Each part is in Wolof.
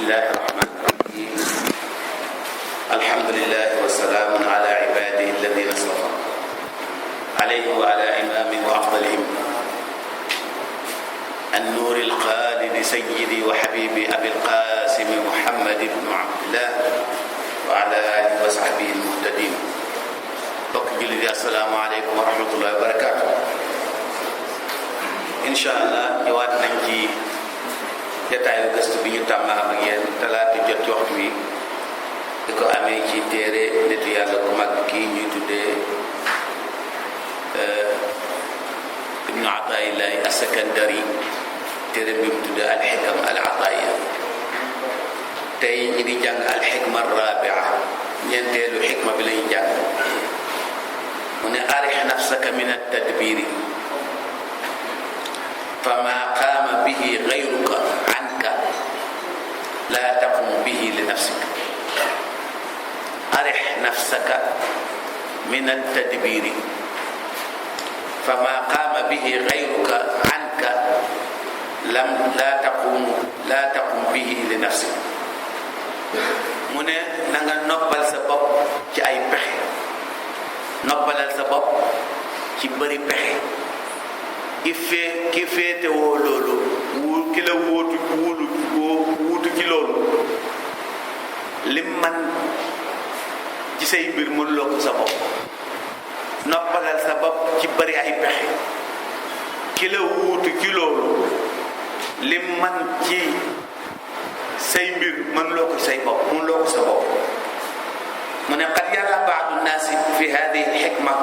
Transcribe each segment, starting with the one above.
الله الرحمن الرحيم الحمد لله والسلام على عباده الذين اصطفى عليه وعلى إمام وأفضلهم النور الخالد سيدي وحبيبي أبي القاسم محمد بن عبد الله وعلى آله وصحبه المهتدين bokk jullit yi assalaamu aleykum wa rahmatullahi wa barakaatu. incha allah ñëwaat nañ ci jataayu gëstu bi ñu tàmm am ak yéen talaata jot ci waxtu wi di ko amee ci téere nitu yàlla ku mag kii ñuy tuddee ibnu ataillahi as-sakandari téere bi mu tuddee al-xikam al-ataiya. tey ñi ngi jàng al-xikma ar-rabia ñeenteelu xikma bi lañuy jàng. mu ne arix nafsaka min at-tadbiri fama qaama bihi gayruka anka la taqum bihi li nafsika. arix nafsaka min at-tadbiri fama qaama bihi gayruka anka la taqum bihi li nafsika. mu ne na nga noppal sa bopp ci ay pexe, noppalal sa bopp ci bëri pexe. ki féete woo loolu ki la wuutu ci loolu lim man ci say mbir mënuloo ko sa bopp. noppalal sa bopp ci bëri ay pexe. ki la wuutu ci loolu lim man ci say mbir mënuloo ko say bopp mënuloo ko sa bopp. mu ne qad yara baadu nnaasi fi hadihi alxikma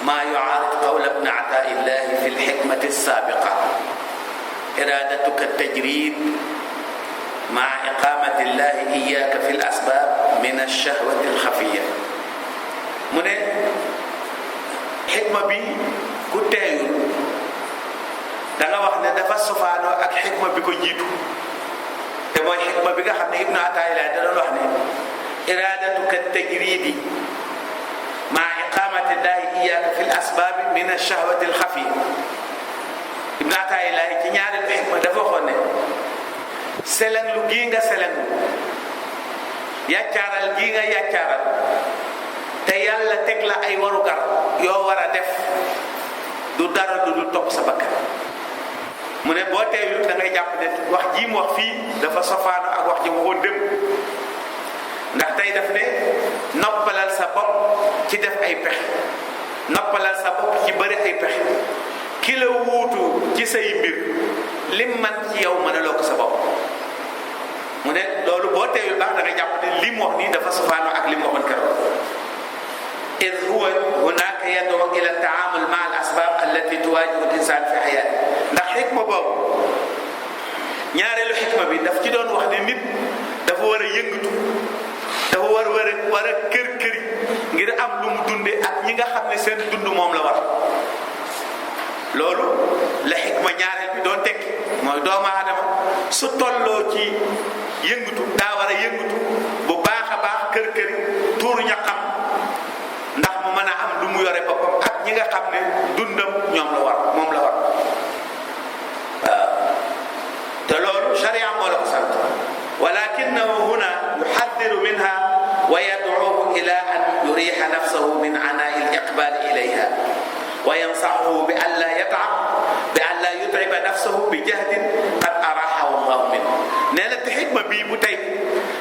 maa yuaarid qawla ibni ataillahi fi alxikmati alsaabiqa iradatuka altajrid maa iqamati llahi iyaka fi alasbab min alshahwati alxafiya. mu ne xikma bi ku teeyul da nga wax ne dafa sofaanoo ak xikma bi ko jiitu te mooy xikma bi nga xam ne ibnu ataillahi da doon wax ne iradatuka tajridi maa iqamati llahi iyaka fi l asbabi min alshahwati alxafiya. ibnu ataillahi ci ñaareelu xikma dafa waxoon ne selenglu gii nga selenglu, yàccaaral gii nga yàccaaral te yàlla teg la ay warugar yoo war a def du dara du topp sa bakkan. mu ne boo teeyul da ngay jàpp ne wax ji mu wax fii dafa sofaano ak wax ji mu waxoon dem. ndax tey daf ne noppalal sa bopp ci def ay pexe, noppalal sa bopp ci bëri ay pexe. ki la wuutu ci say mbir lim man ci yow mënaloo ko sa bopp. mu ne loolu boo teeyul baax da nga jàpp ne li mu wax nii dafa safaanoo ak li mu waxoon keroog. id huwa hunaka yad'u ila taamul maa al asbab allati tuwajihu al insan fi hayati. ndax xikma boobu ñaareelu xikma bi daf ci doon wax ne nit dafa war a yëngatu, dafa war a kër-këri ngir am lu mu dunde ak ñi nga xam ne seen dund moom la war. loolu la xikma ñaareel bi doon tekki mooy doomu aadama su tolloo ci yëngatu daa war a yëngatu bu baax a baax kër-këri tuuru ñaqam ndax mu mën a am lu mu yore boppam ak ñi nga xam ne dundam moom la war. waaw te loolu sharia moo la ko sant. walakinahu huna yuxadiru minha wa yadcuuhu ila an yurixa nafsahu min anaa'i al-iqbaal ilayha wa yansaxuhu bi an laa yatcab bi an laa yutciba nafsahu bi jahdin qad araxahu llahu min. nee na te xikma bii bu tey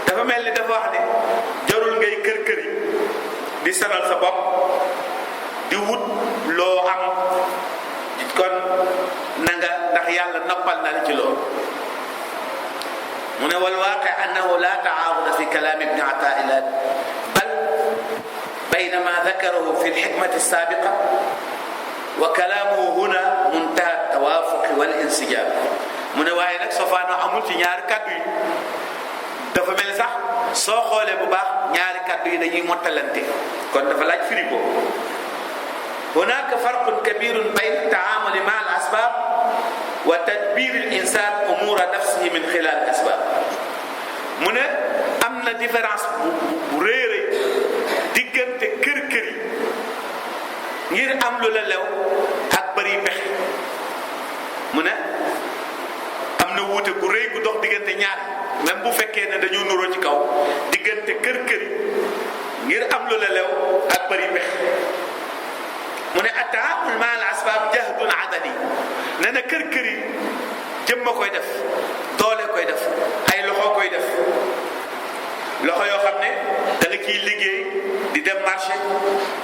dafa mel ni dafa wax ne jarul ngay kër-këri di sanal sa bopp di wut loo am kon na nga ndax yàlla noppal na la ci loolu. mu ne wal waaqi annahu la taaaruda fi kalaami ibni ataaillah bal bayna ma dakarahu fi lxikmati alsaabiqa wa kalaamuhu huna muntaha tawaafuqi wal insijaab. mu ne waaye nag sofaano amul ci ñaari kaddu yi. dafa mel sax soo xoolee bu baax ñaari kaddu yi dañuy mottalante kon dafa laaj firi ko. hunaka farqun kabirun bayna taamuli maa al asbaab wa tadbir al insan umura nafsihi min xilal al asbab. mu ne am na différence bu rëy a rëy diggante kër-kër yi ngir am lu la lew ak bëri pexe. mu ne am na wuute gu rëy gu dox diggante ñaar même bu fekkee ne dañu nuroo ci kaw diggante kër ngir am lu la lew ak bëri pex mu ne attaamul ma al asbaab jahdun adali nee na kër yi jëm ma koy def doole koy def ay loxo koy def loxo yoo xam ne da nga ciy liggéey di dem marché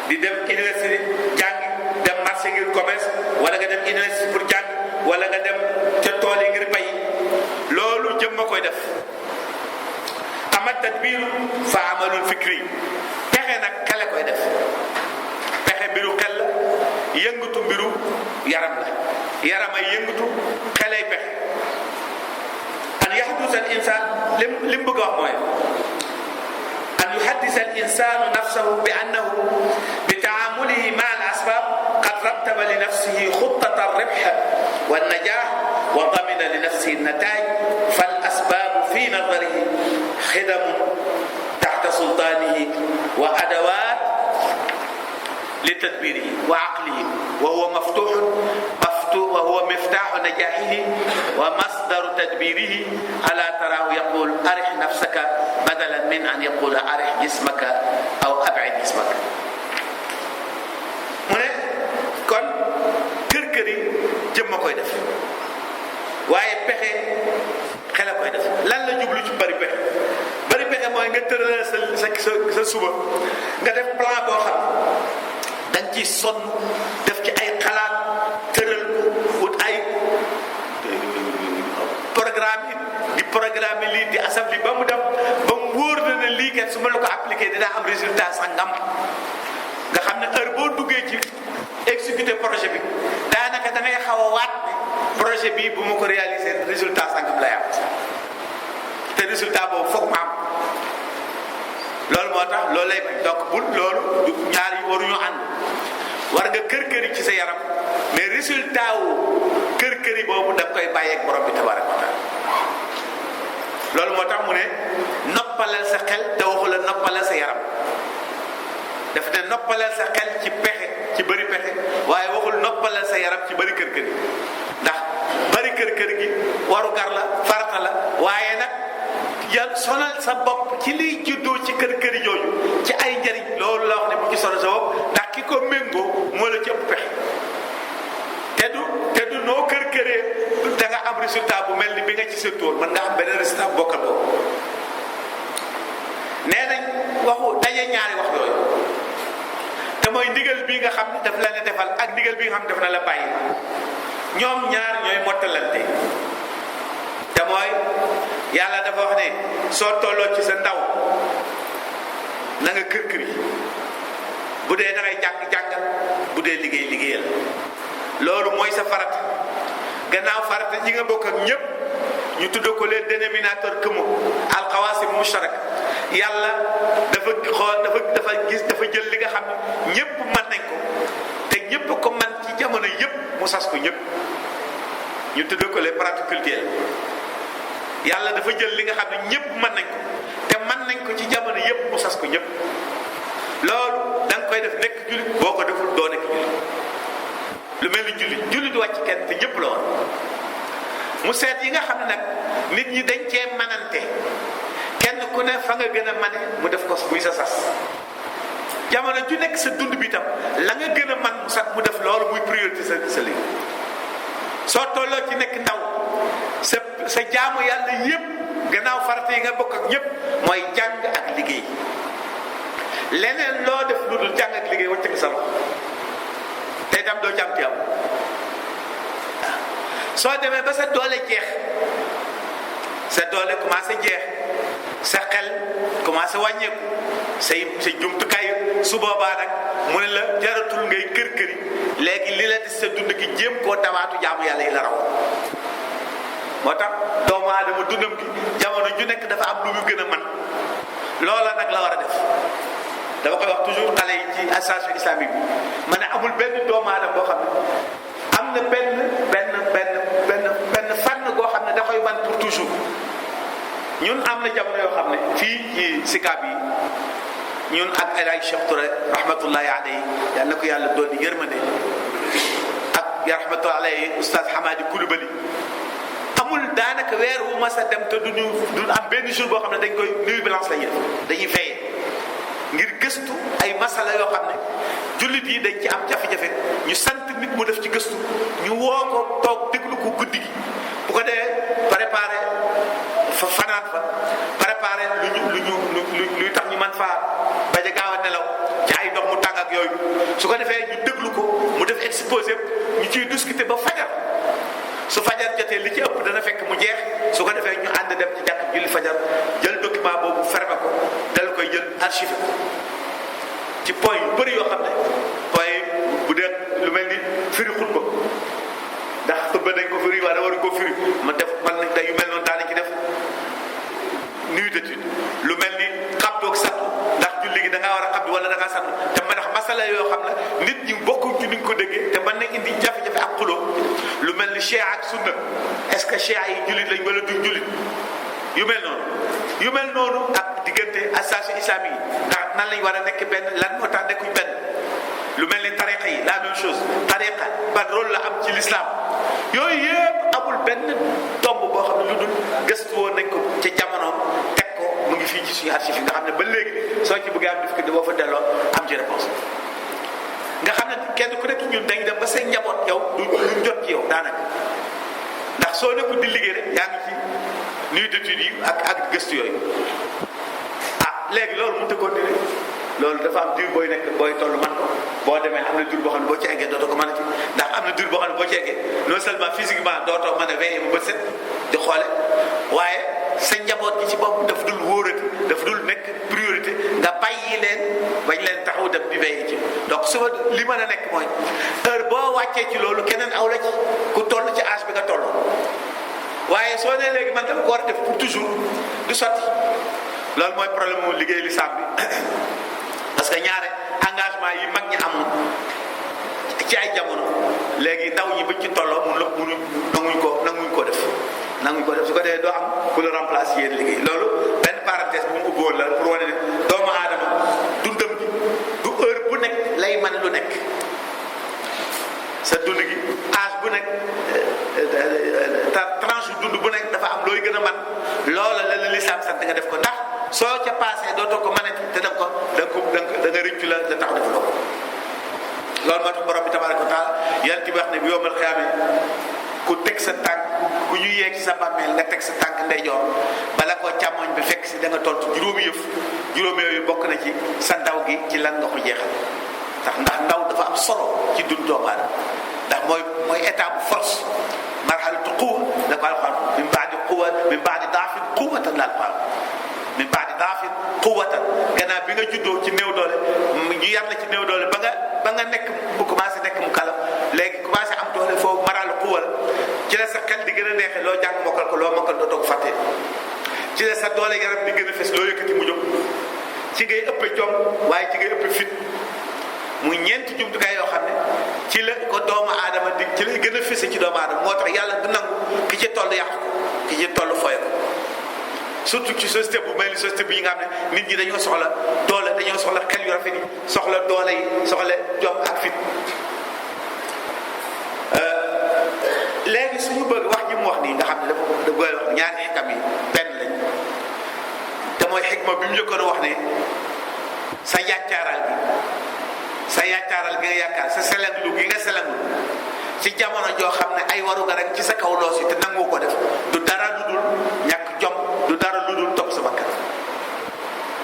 di dem université jàng dem marché ngir commerce wala nga dem université pour jàng wala nga dem ca tool yi ngir bay loolu jëm ma koy def ama tadbiru fa amalul fikri pexe nag xale koy def pexe mbiru xel la yëngatu mbiru yaram la yaram ay yëngatu xelay pexe an yahdisa al insan lim bëgg a wax mooy an yuhaddisa al insanu nafsahu bi annahu bi taamulihi ma al asbab qad rattaba li nafsihi xuttata ar-ribh wa an-najah wa damina li nafsihi an-nataij fal asbabu fi nadarihi xidamun taxta sultanihi wa adawat li tadbirihi wa aqlihi wa huwa maftuhun وهو مفتاح نجاحه ومصدر تدبيره ألا تراه يقول أرح نفسك بدلا من أن يقول أرح جسمك أو أبعد جسمك mu ne kon kër yi jëm ma koy def waaye pexe xel a koy def lan la jublu ci bari pexe mooy nga tëral sa suba nga def plan boo xam dañ ci sonn def ci ay xalaat tëral wut ay programme lii di assemblée ba mu dem ba mu wóor na ne lii kat su ma la ko appliqué dinaa am résultat sangam nga xam ne heure boo duggee ci exécuter projet bi daanaka da ngay xaw a waat ne projet bii bu ma ko réaliser résultat sangam lay am te résultat boobu foog ma am loolu moo tax loolu lay bañ donc bul loolu du ñaar yi waruñu ànd war nga kër yi ci sa yaram mais résultat wu kër yi boobu da koy bàyyeeg borom bi tabaraka wa taala loolu moo tax mu ne noppalal sa xel te waxu la noppalal sa yaram daf ne noppalal sa xel ci pexe ci bëri pexe waaye waxul noppalal sa yaram ci bëri kër yi ndax bëri kër gi waru gar la farata la waaye nag yàlla sonal sa bopp ci liy juddoo ci kër yi jooju ci ay njëriñ loolu la wax ne bu ci sonal sa bopp ndax ki ko méngoo moo la ci ëpp pexe te du noo këree da nga am résultat bu mel ni bi nga ci sa tool mën nga am beneen résultat bu bokkal boobu nee nañ waxu daje ñaari wax yooyu te mooy ndigal bi nga xam ne daf la ne defal ak ndigal bi nga xam ne daf na la bàyyi ñoom ñaar ñooy mottalante te mooy yàlla dafa wax ne soo tolloo ci sa ndaw na nga kër yi bu dee da ngay jàngal bu dee liggéeyal loolu mooy sa farata gannaaw farata ñi nga bokk ak ñëpp ñu tudd ko les dénominateurs communs alxawaasim mushtarak yàlla dafa xool dafa jël li nga xam ne ñëpp mën nañ ko te ñëpp ko man ci jamono yëpp mu sas ko ñëpp ñu tudd ko les pratiques culturelles yàlla dafa jël li nga xam ne ñëpp mën nañ ko te mën nañ ko ci jamono yëpp mu sas ko ñëpp loolu da nga koy def nekk jullit boo ko deful doo nekk jullit lu mel ni jullit du wàcc kenn te ñëpp la woon mu seet yi nga xam ne nag nit ñi dañ cee manante kenn ku ne fa nga gën a mane mu def ko muy sa sas jamono ju nekk sa dund bi tam la nga gën a man mu sax mu def loolu muy priorité sa liggéey soo tolloo ci nekk ndaw sa jaamu yàlla yépp gannaaw farata yi nga bokk ak ñëpp mooy jàng ak liggéey leneen loo def lu dul jàng ak liggéey wacc nga sa loxo te itam doo jàmm ci am soo demee ba sa doole jeex sa doole commencé jeex sa xel commencé wàññeeku sa jumtukaay su boobaa nag mu ne la jaratul ngay kër-këri léegi li la des sa dund gi jéem koo dawaatu jaamu yàlla yi la raw moo tax doomu aadama dundam gi jamono ju nekk dafa am lu mu gën a man loola nag la war a def dama koy wax toujours xale yi ci association islamique bi ma ne amul benn doomu aadama boo xam ne am na benn fànn goo xam ne da koy man pour toujours ñun am na jamono yoo xam ne fii ci Sicap yi ñun ak El Hadj Cheikh Touré rahmatullahi alayhi yal na ko yàlla doon di yërmande ak ya rahmatullahi alayhi oustaz Hamadi Coulibaly amul daanaka weer wu mas a dem te du am benn jour boo xam ne dañ koy nuit blanche la ñuy def dañuy veiller ngir gëstu ay masala yoo xam ne jullit yi dañ ci am jafe-jafe ñu sant nit mu def ci gëstu ñu woo ko toog déglu ko guddi gi bu ko dee préparé fa fanaan fa préparé luy tax ñu man faa bañ a gaaw a nelaw ci ay ndox mu tàng ak yooyu su ko defee ñu déglu ko mu def exposé ñu ciy discuter ba fajar su fajar jotee li ci ëpp dana fekk mu jeex su ko defee ñu ànd dem ci jàkk julli fajar jël document boobu fermé ko dal koy jël archivé ko ci point yu bëri yoo xam ne point bu dee lu mel ni firi xutba ndax xutba dañ ko firi wala waruñ ko firi man nañ day yu mel noonu daanañ ci def nuit d'étude lu mel ni xabdoog sattu ndax julli gi da ngaa war a xabdi wala da ngaa sattu te ma ndax masala yoo xam ne nit ñi bokkuñ ci niñ ko déggee te mën na indi jafe-jafe ak xuloo lu mel ni chia ak sunna est-ce que chia yi jullit lañ wala duñ jullit yu mel noonu ak diggante association islamique yi ndax nan lañ war a nekk benn lan moo tax nekkuñ benn lu mel ni tariqa yi la même chose tariqa ban rôle la am ci l'islam yooyu yëpp amul benn tomb boo xam ne lu dul gëstu woon nañ ko ca jamono teg ko mu ngi fii ci suñu archive yi nga xam ne ba léegi soo ci bëggee am difficulté boo fa delloo am ci réponse nga xam ne kenn ku nekk ñun dañ dem ba say njaboot yow duñ jot ci yow daanaka ndax soo nekkul di liggéey rek yaa ngi ci nuit d'études yi ak gëstu yooyu léegi loolu mënut a continuer loolu dafa am diir booy nekk booy toll man ko boo demee am na diir boo xam ne boo ci eggee dootoo ko mën a ci ndax am na diir boo xam ne boo ci eggee non seulement physiquement dootoo mën a veiller ba bët set di xoole waaye sa njaboot gi ci bopp daf dul wóorati daf dul nekk priorité nga bàyyi leen bañ leen taxaw dem di veiller ci donc suba li mën a nekk mooy heure boo wàccee ci loolu keneen aw la ci ku toll ci âge bi nga toll waaye soo nee léegi man dama ko war a def pour toujours du sotti loolu mooy problème mu liggéey lislaam bi parce que ñaare engagement yi mag ñi amoon ci ay jamono léegi ndaw ñi bañ ci tolloo nanguñ ko def su ko defee doo am ku la remplacer yéen liggéey loolu benn parenthèse bu mu ubboon la pour wane ne doomu aadama dundam gi du heure bu nekk lay mën lu nekk sa dund gi âge bu nekk tranche dund bu nekk dafa am looy gën a man loola la lislaam sant nga def ko ndax soo ca passé dootoo ko mën a te da nga rëccu la tax def loo ko loolu moo tax borom bi tabaraka wa taala yàlla ti wax ne bi yowmal xiyaame ku teg sa tànk ku ñu yeeg ci sa bàmmeel nga teg sa tànk ndeyjoor bala koo càmmoñ bi fekk si da nga tontu juróomi yëf juróomi yooyu bokk na ci sa ndaw gi ci lan nga ko jeexal ndax ndaw dafa am solo ci dund doomu aadama ndax mooy état bu force marhalatu quwa da ko alxuraan min baadi daafin quwatan la alxuraan min baadi daafin quwatan gannaaw bi nga juddoo ci néew doole ñu yar la ci néew doole ba nga nekk bu commencé nekk mu kala léegi commencé am doole foofu maralu quwa la ci la sa xel di gën a neexee loo jàng mokkal ko loo mokkal dootoo ko fàtte ci la sa doole yaram di gën a fes loo yëkkati mu jóg ci ngay ëppe jom waaye ci ngay ëppe fit muy ñeenti jumtukaay yoo xam ne ci la ko doomu aadama di ci lay gën a fese ci doomu aadama moo tax yàlla du nangu ki ci toll yàqu ko ki ci toll foye ko surtout ci société bu mel ni société bi nga xam ne nit ñi dañoo soxla doole dañoo soxla xel yu rafet yi soxla doole yi soxla jom ak fit léegi suñu bëgg wax ji mu wax nii nga xam ne dafa koy wax ñaari xikam yi benn lañ te mooy xikma bi mu njëkkoon a wax ne sa yàccaaral gi nga yaakaar sa selenglu gi nga selenglu ci jamono joo xam ne ay warugar rek ci sa kaw loos yi te nangu ko def du dara lu dul ñàkk jom du dara lu dul topp sa bakkan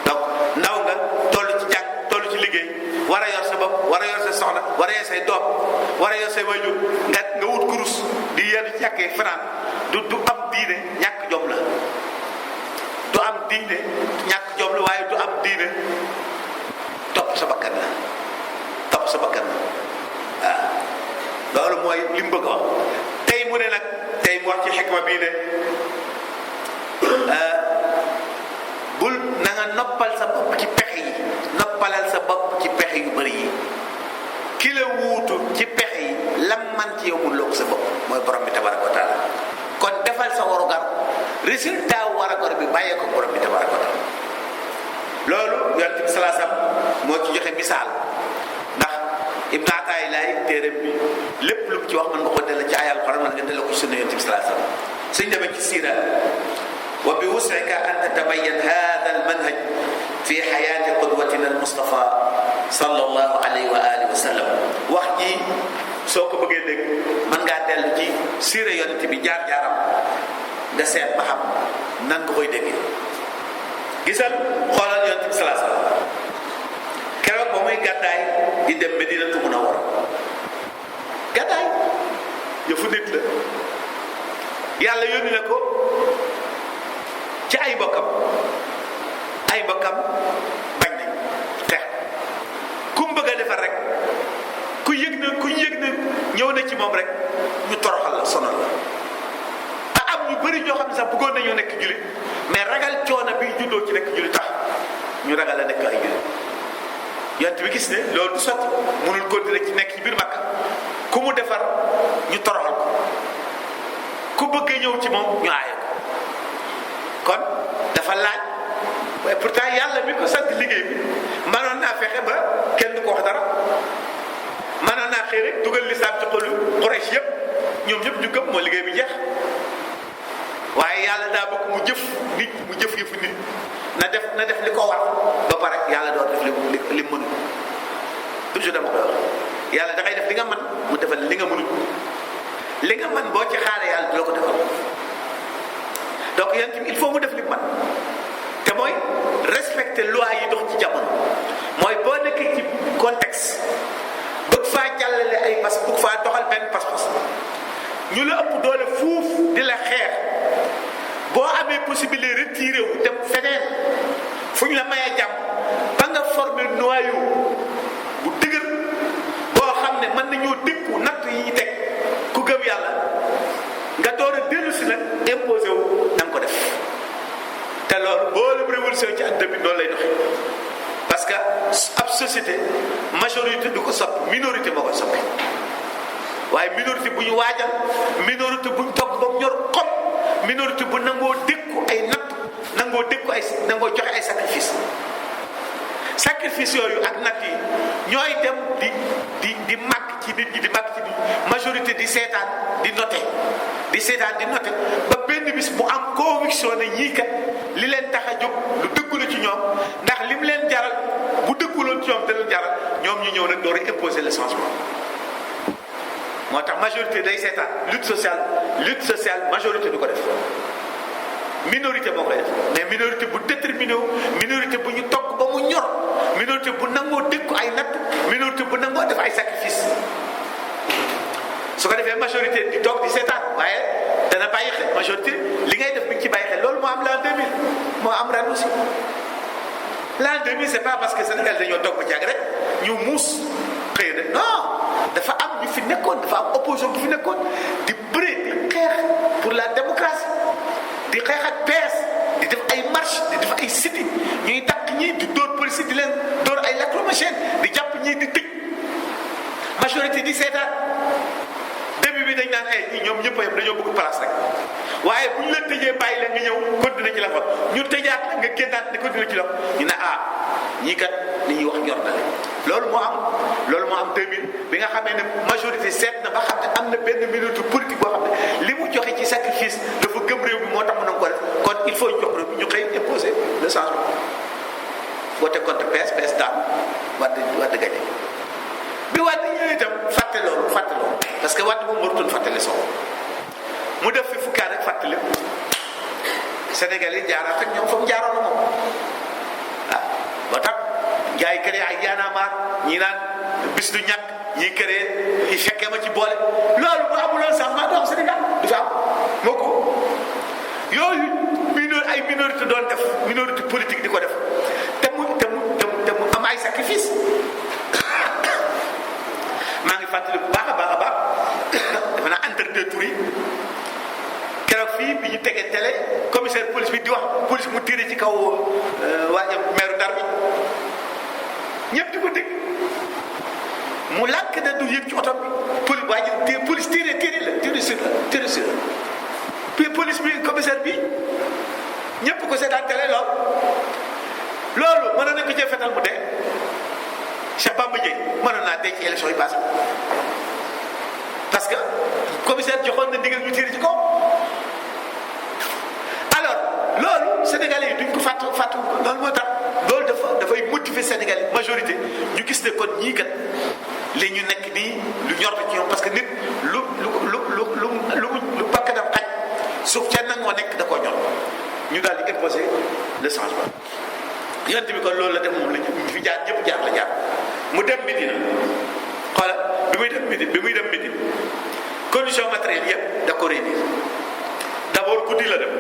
donc ndaw nga toll ci jàng toll ci liggéey war a yor sa bopp war a yor sa soxna war a yor say doom war a yor say wayjur nga wut kurus di yenn ci yàkkee fanaan du am diine ñàkk jom la du am diine ñàkk jom la waaye du am diine topp sa bakkan la waaw loolu mooy li mu bëgg a wax tey mu ne nag tey mu wax ci xikma bii ne bul na nga noppal sa bopp ci pexe yi noppalal sa bopp ci pexe yu bëri yi ki la wuutu ci pexe yi lam man ci yow mun loo ko sa bopp mooy borom bi tabaraka wa taala kon defal sa warugar résultat warugar bi bàyyee ko borom bi tabaraka wa taala loolu yonent bi salaasam moo ci joxe misaal ndax Ibn Ataay laay téereem bi lépp lu mu ci wax mën nga ko delloo ci ayal Alxuraan mën nga delloo ko ci sunna yonent bi salaasam suñ demee ci siira wa bi wus'ika an tatabayyan hadha al manhaj fi xayaati qudwatina al Mustafa sallallahu alayhi wa alihi wa sallam. wax ji soo ko bëggee dégg mën ngaa dellu ci siira yonent bi jaar-jaaram nga seet ba xam nan nga koy déggee. gisal xoolal yonent bi sallallahu alayhi wa sallam keroog ba muy gàddaay di dem Medinatu Munawwara gàddaay yëfu nit la yàlla yónni na ko ci ay mbokkam bañ nañ xeex ku mu bëgg a defar rek ku yëg na ñëw na ci moom rek ñu toroxal la sonal la te am ñu bëri ñoo xam ne sax bëggoon nañoo nekk jullit mais ragal coono bi juddoo ci nekk jullit tax ñu ragal a nekk ay jullit yonent bi gis ne loolu du sotti mënul continuer ci nekk ci biir Makka ku mu defar ñu toroxal ko ku bëgg a ñëw ci moom ñu aaye ko kon dafa laaj waaye pourtant yàlla mi ko sant liggéey bi mënoon naa fexe ba kenn du ko wax dara mënoon naa xëy rek dugal lislaam ci xolu Quraysh yëpp ñoom ñëpp ñu gëm moo liggéey bi jeex waaye yàlla daa bëgg mu jëf yëfu nit na def li ko war ba pare yàlla doo def li mënul toujours dama koy wax yàlla da ngay def li nga mën mu defal li nga mënul li nga mën boo ci xaaree yàlla du la ko defal donc yéen il faut mu def li mën te mooy respecter loi yi dox ci jamono mooy boo nekkee ci contexte bëgg faa jàllale ay bëgg faa doxal benn pas-pas ñu la ëpp doole fuuf di la xeex boo amee possibilité retiré wu dem feneen fu ñu la mayee jàmm ba nga former noyau bu dëgër boo xam ne mën nañoo dékku natt yi ñu teg ku gëm yàlla nga door a dellu si nag imposé wu na nga ko def te loolu boolem révolution ci àdduna bi noonu lay doxee parce que ab société majorité du ko soppi minorité moo koy soppi waaye minorité bu ñu waajal minorité bu ñu togg ba mu ñor xom minorité bu nangoo dékku ay natt nangoo joxe ay sacrifice yooyu ak natt yi ñooy dem di màgg ci nit ñi di màgg ci nit majorité di seetaan di noté ba benn bis bu am conviction ne ñii kat li leen tax a jóg lu dëggu la ci ñoom ndax lim leen jaral bu dëgguloon ci ñoom da leen jaral ñoom ñu ñëw nag door a imposer le changement. moo tax majorité day seetaan lutte sociale majorité du ko def minorité moo koy def mais minorité bu déterminé wu minorité bu ñu togg ba mu ñor minorité bu nangoo dékku ay natt minorité bu nangoo def ay sacrifice su ko defee majorité di toog di seetaan waaye dana bàyyi xel majorité li ngay def bi nga ci bàyyi xel loolu moo am l'an 2000 moo am ren aussi l'an 2000 c'est pas parce que Sénégal dañoo toog ba jàng rek ñu muus xëy na non dafa am ñu fi nekkoon dafa am opposition bu fi nekkoon di bëre di xeex pour la démocratie di xeex ak PS di def ay marche di def ay sit-in ñuy takk ñii di dóor police di leen dóor ay lacrymogène di jàpp ñii di tëj majorité di seetaan début bi dañ naan ay ñii ñoom ñëpp a yem dañoo bëgg place rek waaye bu ñu la tëjee bàyyi la nga ñëw continuer ci la fa ñu tëjaat la nga génnaat ne continuer ci la ñu ne ñii kat li ñuy wax ñor na leen loolu moo am 2000 bi nga xamee ne majorité seet na ba xam ne am na benn minute politique boo xam ne li mu joxe ci sacrifice dafa gëm réew mi moo tax mu na ko def kon il faut ñu jox réew mi ñu xëy imposer le changement voté contre PS daan Wade gagné bi Wade ñëwee itam fàtte loolu parce que Wade moom warutoon fàttali Sow mu def fi fukki at rek fàtte lépp Sénégal yi jaaraat ak ñoom fa mu jaaroon na moom moo tax gars yi créé ay yaanaamaar ñii naan bis du ñàkk ñii créé yi fekkee ma ci boole loolu bu amuloon changement du am Sénégal du fa am moo ko yooyu ay minorité doon def minorité politique di ko def te mu am ay sacrifice maa ngi fàttali bu baax a baax dafa naa entre deux tours yi keroog fii bi ñu tegee télé commissaire police bi di wax police mu tiré ci kaw waaye maire Ndar bi ñëpp di ko dégg mu lànk na du yëg ci oto bi police tiré sur puis police bi commissaire bi ñëpp ko seetaan télé loolu mënoon nañ ko cee fetal mu dee Cheikh Bamba Dièye mënoon naa dee ci élection yi passé parce que commissaire joxoon na ndigal ñu tiré ci kaw Sénégalais yi duñ ko fàttu loolu moo tax loolu dafay motiver Sénégalais majorité ñu gis ne kon ñii kat li ñu nekk nii lu ñor ci ñoom parce que nit lu bakkanam xaj suuf ca nag moo nekk da koo ñor ñu daal di imposer le changement. yonent bi kon loolu la def moom la ñu fi jaar ñëpp jaar la jaar mu dem Médina xoola bi muy dem Médine condition matérielle yëpp da ko réunir d'abord guddi la dem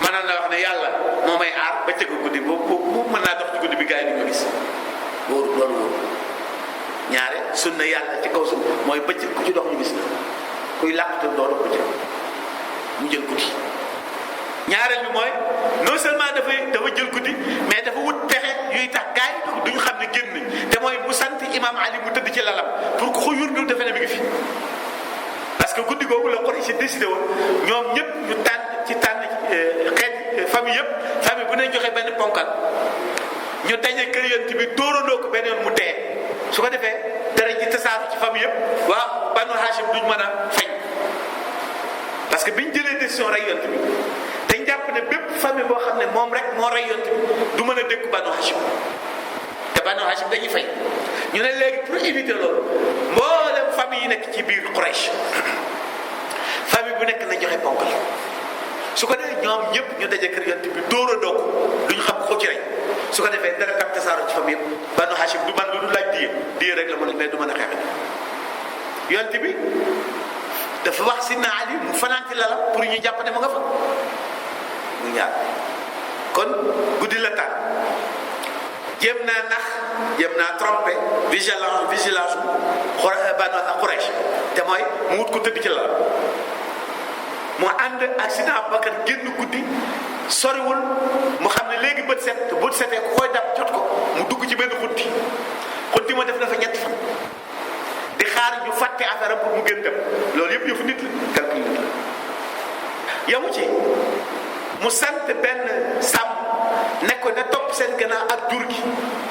maanaam la wax ne yàlla moo may aar ba cëgg guddi boobu mën naa dox ci guddi bi gars yi di ko gis loolu wóoru ñaare sunna yàlla ci kaw suuf mooy bëccëg ku ci dox ñu gis la kuy làqatu doolu bëccëg mu jël guddi ñaareel bi mooy non seulement dafa jël guddi mais dafa wut pexe yuy tax gars yi duñu xam ne génn te mooy mu sant imam Ali mu tëdd ci lalam pour que ko yurdu defe ne mi ngi fi parce que guddi googu la Quraysh décidé woon ñoom ñëpp ñu tànn xeet famille yëpp famille bu ne joxe benn ponkal ñu daje kër yonent bi dóorandoo ko benn yoon mu dee su ko defee dara ji tasaaru ci famille yëpp waa Banu Hashim duñ mën a feeñ parce que biñ jëlee décision rey yonent bi dañ jàpp ne bépp famille boo xam ne moom rek moo rey yonent bi du mën a dékku Banu Hashim te Banu Hashim dañuy fay ñu ne léegi pour éviter loolu mboolem famille yi nekk ci biir Quraysh famille bu nekk na joxe ponkal su ko defee ñoom ñëpp ñu daje kër yonent bi dóor a doog duñ xam ko ci rey su ko defee dara tam tasaaroo ci famille yëpp Banu Hashim du man lu du laaj diye rek la mën a mais du mën a xeex yonent bi dafa wax Sidna Ali mu fanaan ci lalam pour ñu jàpp ne mu nga fa mu ñaar kon guddi la tànn jéem naa nax jéem naa trompé vigilance Banu Quraysh te mooy mu wut ko tëdd ci lalam mu ànd ak Sidna Abubakar génn guddi soriwul mu xam ne léegi bët setee ku koy dab jot ko mu dugg ci benn xunti ma def na fa ñetti fan di xaar ñu fàtte affaire pour mu gën dem loolu yëpp yëfu nit la calcul nit la yamu ci mu sant benn sàmm ne ko ne topp seen gannaaw ak jur gi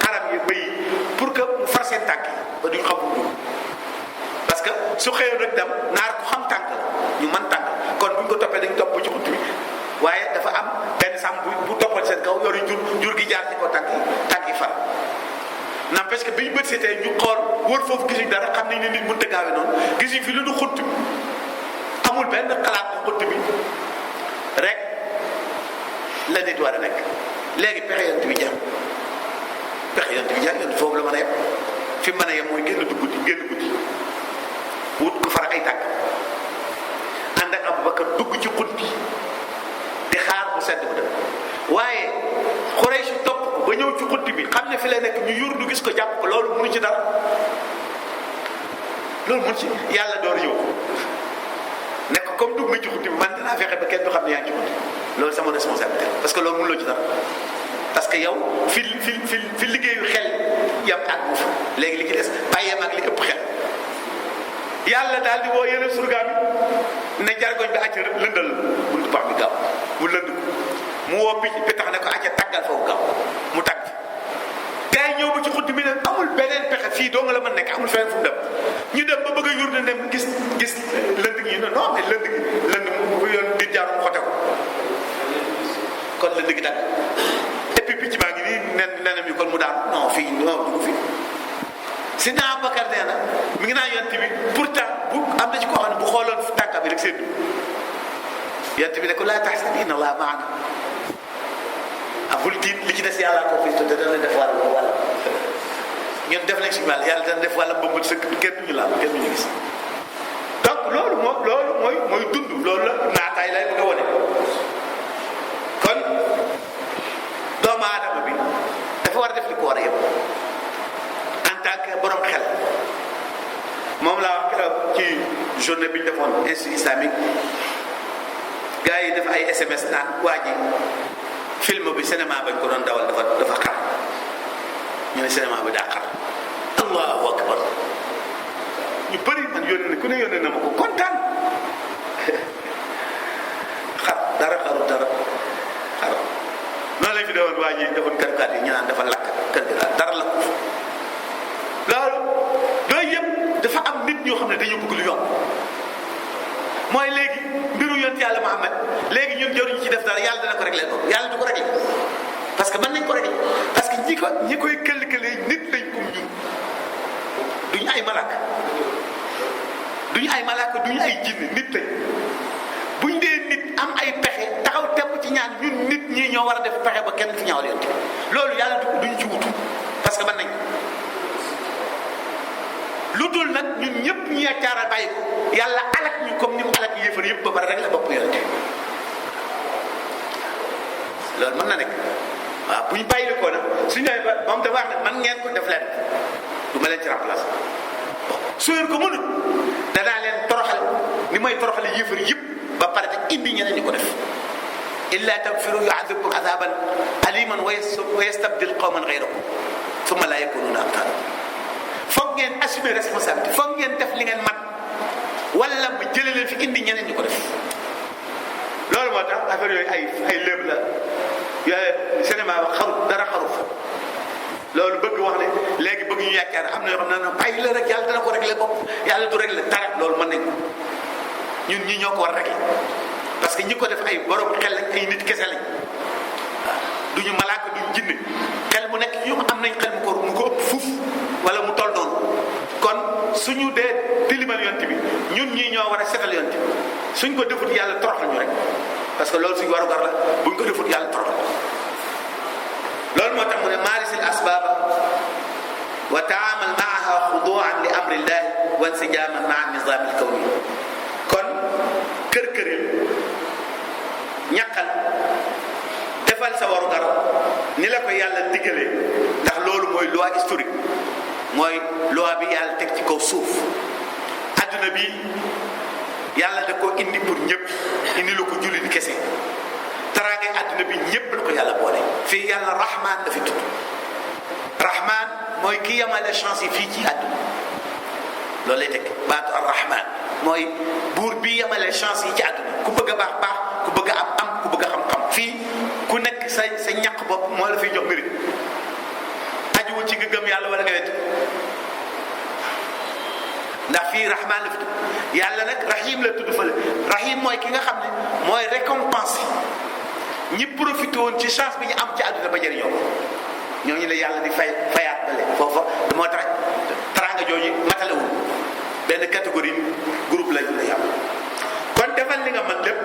xaram yi bëy pour que mu far seen tànk yi ba duñ xam bu dugg parce que su xëyoon rek dem naar ko xam tànk la ñu mën tànk kon buñ ko toppee dañ topp ci xunt bi waaye dafa am benn sàmm bu toppal seen kaw yoru jur gi jaar ci ko tànk yi far n'empêche que bi ñu bët seetee ñu xool wër foofu gisuñ dara xam nañ ne nit mënut a gaawe noonu gisuñ fi lu du xunt bi amul benn xalaat ne xunt bi rek la nit war a nekk léegi pexe yonent bi jaar yonent foofu la mën a yem fi mën a yem mooy génn guddi wut ko far ay tànk ànd ak Abubakar dugg ci xunt bi di xaar mu sedd bu dem waaye Quraysh topp ko ba ñëw ci xunt bi xam ne fi la nekk ñu yur du gis ko jàpp ko loolu mënu ci dara loolu mënu ci yàlla door yow nekk comme dugg nga ci xunt bi man dinaa fexe ba kenn du xam ne yaa ngi ci xunt loolu sama responsabilité parce que loolu mënuloo ci dara parce que yow fi liggéeyu xel yam ak bu fa léegi li ci des bàyyeem ak li ëpp xel yàlla daal di woo yeneen surgaam yi ne jargoñ bi acca lëndal buntu pax bi gaaw mu lënd ko mu woo picc bi tax ne ko acca tàggal foofu gaaw mu tàgg gars yi ñëw ba ci xunt bi ne amul beneen pexe fii doo nga la mën nekk amul feneen fu mu dem ñu dem ba bëgg a yur ne dem gis lënd gi non mais lënd mu yoon di jaar mu xote ko kon lënd gi tàgg et puis picc baa ngi nii nenam yi kon mu daal non fii non dugg fii Sidna Abubakar nee na mi ngi naan yonent bi pourtant bu am na ci koo xam ne bu xooloon tànka bi rek séddu yonent bi ne ko laa tahzan inna Allaha ma'ana bul tiit li ci des yàlla ko fi te dana def wàll ñun def nañ si wàll yàlla dana def wàll bëmbal sëkk kenn duñu laal kenn duñu gis donc loolu mooy dund loolu la naataay lay bëgg a wone kon doomu aadama bi dafa war a def li ko war a yëpp en tant que borom xel moom laa wax keroog ci journée bi ñu defoon institut islamique gars yi def ay SMS naan waa ji film bi cinéma bañ ko doon dawal dafa xar ñu ne cinéma bi daa xar allahu akbar ñu bëri man ku ne yónnee na ma ko kontaan xar dara xaru dara xar noonu lañ fi defoon waa ji defoon kàrkaat yi ñu naan dafa lakk kër gi dara lakk loolu yooyu yëpp dafa am nit ñoo xam ne dañu bëgg lu yomb mooy léegi mbiru yonent yàlla Muhammad léegi ñun jaruñu ci def dara yàlla dana ko réglé noonu yàlla du ko réglé parce que mën nañ ko réglé parce que ñi koy këll-këlee nit lañ comme ñun duñu ay malaaka duñu ay jinne nit lañ buñ dee nit am ay pexe taxaw tepp ci ñaan ñun nit ñi ñoo war a def pexe ba kenn fi ñaawal yonent loolu yàlla duñu ci wutu parce que mën nañ lu dul nag ñun ñëpp ñi caaral bàyyi ko yàlla alak ñu comme ni mu alak yéefar yëpp ba pare rek la bopp yonent loolu mën na nekk waaw bu ñu bàyyi ko nag suñu nee ba moom dafa wax ne man ngeen ko def leen du ma leen ci remplacer su ngeen ko mënut danaa leen toroxal ni may toroxale yéefar yëpp ba pare te indi ñeneen ñi ko def illa tagfiru yu'adhibkum adhaban aliman wa yastabdil qawman ghayrakum thumma la yakununa amthalakum foog ngeen assumer responsabilité foog ngeen def li ngeen man wala ma jëlee leen fi indi ñeneen ñi ko def loolu moo tax affaire yooyu ay léeb la yooyu cinéma ba xaru dara xaru fa loolu bëgg wax ne léegi bëgg ñu yaakaar am na yoo xam ne bàyyi la rek yàlla dana ko réglé bopp yàlla du réglé dara loolu mën nañ ko ñun ñi ñoo ko war réglé parce que ñi ko def ay borom xel lañ ay nit kese lañ waaw duñu malaaka duñu jinne xel mu nekk ñu am nañ xel mu ko ëpp fuuf wala mu toll noonu kon suñu dee tilimal yonent bi ñun ñii ñoo war a setal yonent bi suñ ko defut yàlla toroxal ñu rek parce que loolu suñu waru gar la buñ ko defut yàlla toroxal loolu moo tax mu ne maarisil asbaaba wa taamal maaha xuduan li amrillah wa insijaman maa nizaam al kawni kon kër-këril ñaqal defal sa waru gar ni la ko yàlla diggalee ndax loolu mooy loi historique mooy loi bi yàlla teg ci kaw suuf adduna bi yàlla da ko indi pour ñëpp indi lu ko jullit kese taraangay adduna bi ñëpp la ko yàlla boole fii yàlla rahman la fi tudd rahman mooy ki yemale chance yi fii ci adduna loolu lay teg baatu ar rahman mooy buur bi yemale chance yi ci adduna ku bëgg a baax baax ku bëgg a am ku bëgg a xam-xam fii ku nekk sa ñaq bopp moo la fiy jox mérite ajuwul ci nga gëm yàlla wala nga wet ndax fii rahman la fi tudd yàlla nag rahim la tudd fële rahim mooy ki nga xam ne mooy récompense ñi profité woon ci chance bi ñu am ci àdduna ba jëriñoo ko ñooñu la yàlla di fayaat bale foofa moo tax taranga jooju matalewul benn catégorie groupe lañ la yàlla kon defal li nga mën lépp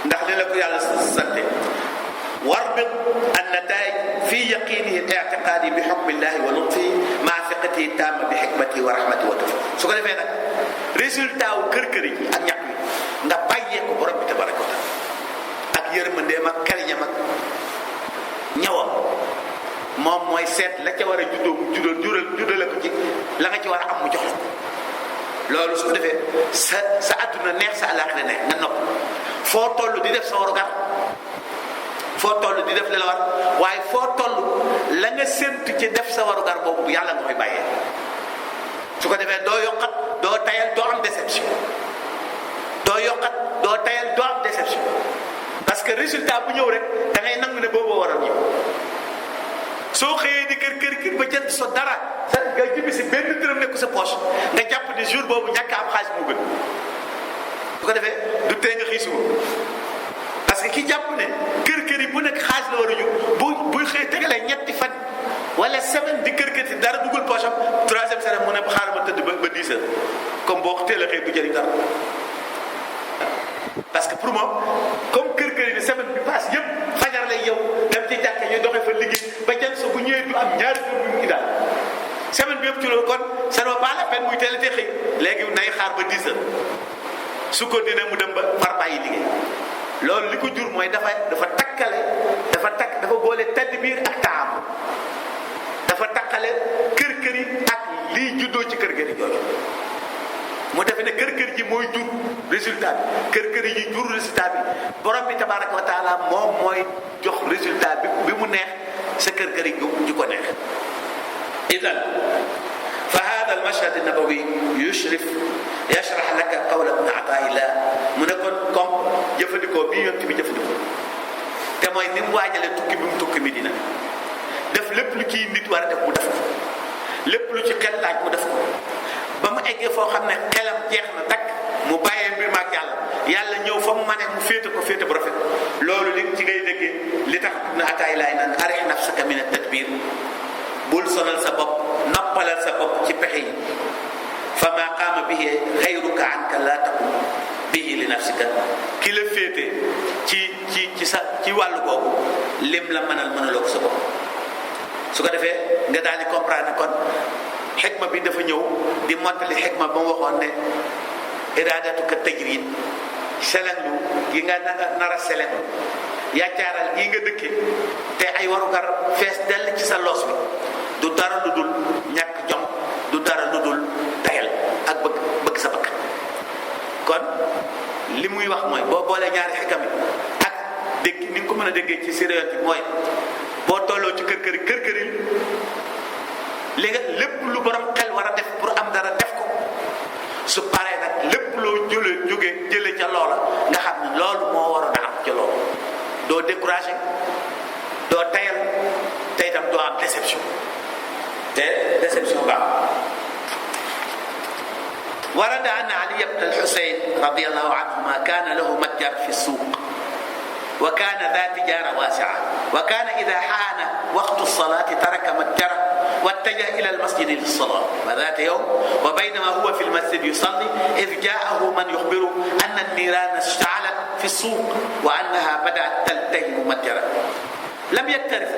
ndax li la ko yàlla sante warbit an nataij fi yaqinihi al i'tiqadi bi hukmillahi wa lutfi ma fiqatihi tamma bi hikmatihi wa rahmatihi wa tawfiq su ko defee nag résultat wu kër-kër yi ak ñàkk yi nga bàyyee ko borom bi tabaraka wa taala ak yërmandeem ak kariñam ak ñëwam moom mooy seet la ca war a juddale ko ci la nga ci war a am mu jox la ko loolu su ko defee sa adduna neex sa àllaaxira neex nga nopp foo toll di def sa warugar foo toll di def li la war waaye foo toll la nga séntu ci def sa warugar boobu yàlla nga koy bàyyee su ko defee doo yokkat doo tayal doo am déception doo yokkat doo tayal doo am déception parce que résultat bu ñëw rek da ngay nangu ne boobu waral ñëw soo xëyee di kër ba jënd so dara sa nga jibbi si benn dërëm nekku sa poche nga jàpp ne jour boobu ñàkk am xaalis moo gën su ko defee du tee nga xiisuba parce que ki jàpp ne kër yi bu nekk xaalis la war a ñu buy xëy tegalee ñetti fan wala semaine di kër si dara duggul poche am troisième semaine mu ne xaaral ma tëdd ba 10 heures comme boo ko teel a xëy du jëriñ dara parce que pour moom comme kër yi semaine bi passe yëpp fajar lay yow dem ci jàkka ñuy doxee fa liggéey ba jël so bu ñëwee du am ñaari jours yu mu daal semaine bi yëpp ci loolu kon ça ne vaut pas la peine muy teel a te xëy léegi nay xaar ba 10 heures su ko dina mu dem ba far bàyyi liggéey loolu li ko jur mooy dafa boole tadbiir ak taam dafa takkale kër yi ak lii juddoo ci kër yi jooju mu defe ne kër ji mooy jur résultat bi kër yi jur résultat bi borom bi tabaraka wa taala moom mooy jox résultat bi mu neex sa kër yi ju ko neex idan fa hada al mashhad an nabawi yashrah laka qawla ibn Ataillah mu ne kon comme jëfandikoo bii yonent bi jëfandikoo te mooy ni mu waajale tukki bi mu tukki Medina def lépp lu ciy nit war a def mu def ko lépp lu ci xel laaj mu def ko ba mu eggee foo xam ne xelam jeex na takk mu bàyyee mbir ma ak yàlla ñëw fa mu mane mu féete ko féete bu rafet. loolu li ci ngay déggee li tax Ibn Ataa'illah naan arih nafsaka min at-tadbir, bul sonal sa bopp, noppalal sa bopp ci pexe yi. fa ma qaama bihi xayruka anka laa taqum bihi li nafsika, ki la féete ci wàllu boobu lim la mënaloo ko sa bopp. su ko defee nga daal di comprendre kon xikma bi dafa ñëw di mottali xikma ba mu waxoon ne iraadatuka tajrid, selenglu gi nga nar a selenglu, yaccaaral gi nga dëkke te ay warugar fees dell ci sa loos bi, du dara lu dul ñàkk jom, du dara lu dul tayal ak bëgg sa bakkan. kon li muy wax mooy boo boolee ñaari xikam yi ak dégg ni nga ko mën a déggee ci sérieux bi mooy boo tolloo ci kër yi li nga lépp lu borom xel war a def pour am dara def ko, su paree nag lépp loo jële ca loola nga xam ne loolu moo waroon a am ca loolu. doo découragé, doo tayal, te itam doo am déception, te déception baax. ورد أن علي بن الحسين رضي الله عنهما كان له متجر في السوق، وكان ذا تجارة واسعة، وكان إذا حان وقت الصلاة ترك متجره واتجه إلى المسجد للصلاة. وذات يوم وبينما هو في المسجد يصلي إذ جاءه من يخبره أن النيران اشتعلت في السوق وأنها بدأت تلتهم متجره. لم يكترث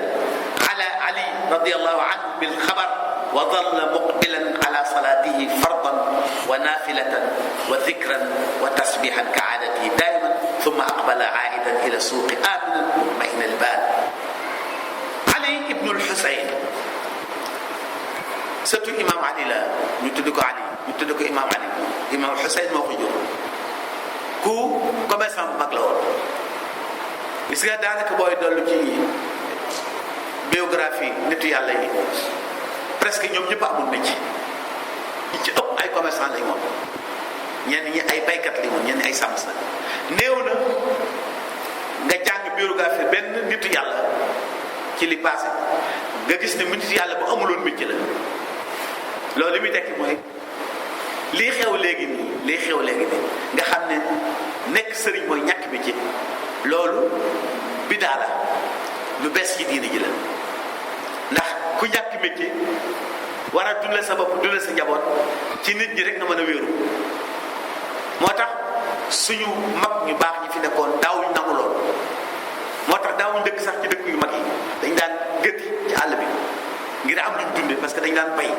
على علي رضي الله عنه بالخبر، وظل مقبلا على صلاته فرضا ونافلة وذكرا وتسبيحا كعادته دائما، ثم أقبل عائدا إلى السوق آمنا مطمئن البال. علي بن الحسين surtout imam Ali la ñu tudd ko Ali, ñu tudd ko imam Ali. imam Xuseyn moo ko jur, ku commerçant bu mag la woon. gis nga daanaka booy dollu ci biographie nitu yàlla yi presque ñoom ñëpp amul métier, ñi ci ëpp ay commerçant lañ moom, ñenn ñi ay baykat lañ moom, ñenn ñi ay sàmm la. néew na nga jàng biographie benn nitu yàlla ci li passé nga gis ne nitu yàlla bu amuloon métier la. loolu li muy tekki mooy lii xew léegi nii nga xam ne nekk sëriñ mooy ñàkk bi ci loolu bidaa la, lu bees ci diine ji la. ndax ku ñàkk métier war a dundal sa bopp, dundal sa njaboot ci nit ñi rek nga mën a wéeru. moo tax suñu mag ñu baax ñi fi nekkoon daawuñ nangu lool. moo tax daawuñ dëkk sax ci dëkk yu mag yi, dañ daan gëtti ci àll bi ngir am luñ dundee, parce que dañ daan bay